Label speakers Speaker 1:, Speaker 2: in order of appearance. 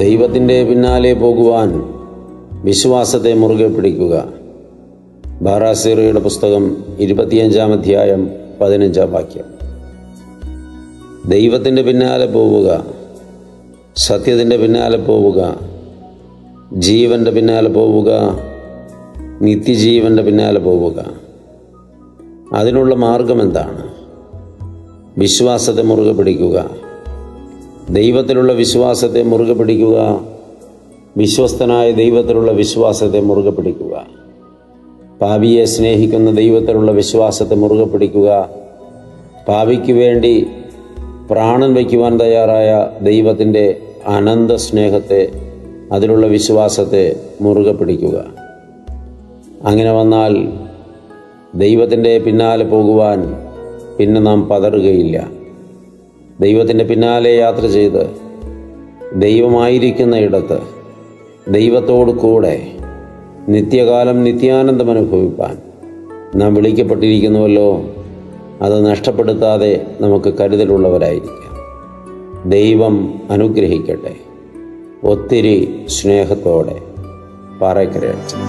Speaker 1: ദൈവത്തിൻ്റെ പിന്നാലെ പോകുവാൻ വിശ്വാസത്തെ മുറുകെ പിടിക്കുക. ബാറാസീറയുടെ പുസ്തകം 25-ാം അധ്യായം 15-ാം വാക്യം. ദൈവത്തിൻ്റെ പിന്നാലെ പോവുക, സത്യത്തിൻ്റെ പിന്നാലെ പോവുക, ജീവൻ്റെ പിന്നാലെ പോവുക, നിത്യജീവൻ്റെ പിന്നാലെ പോവുക. അതിനുള്ള മാർഗം എന്താണ്? വിശ്വാസത്തെ മുറുകെ പിടിക്കുക. ദൈവത്തിലുള്ള വിശ്വാസത്തെ മുറുകെ പിടിക്കുക. വിശ്വസ്തനായ ദൈവത്തിലുള്ള വിശ്വാസത്തെ മുറുകെ പിടിക്കുക. പാപിയെ സ്നേഹിക്കുന്ന ദൈവത്തിലുള്ള വിശ്വാസത്തെ മുറുകെ പിടിക്കുക. പാപിക്ക് വേണ്ടി പ്രാണൻ വയ്ക്കുവാൻ തയ്യാറായ ദൈവത്തിൻ്റെ അനന്ത സ്നേഹത്തെ, അതിലുള്ള വിശ്വാസത്തെ മുറുകെ പിടിക്കുക. അങ്ങനെ വന്നാൽ ദൈവത്തിൻ്റെ പിന്നാലെ പോകുവാൻ പിന്നെ നാം പതറുകയില്ല. ദൈവത്തിൻ്റെ പിന്നാലെ യാത്ര ചെയ്ത് ദൈവമായിരിക്കുന്ന ഇടത്ത് ദൈവത്തോടു കൂടെ നിത്യകാലം നിത്യാനന്ദം അനുഭവിപ്പാൻ നാം വിളിക്കപ്പെട്ടിരിക്കുന്നുവല്ലോ. അത് നഷ്ടപ്പെടുത്താതെ നമുക്ക് കരുതലുള്ളവരായിരിക്കാം. ദൈവം അനുഗ്രഹിക്കട്ടെ. ഒത്തിരി സ്നേഹത്തോടെ പാറയ്ക്കര അച്ഛൻ.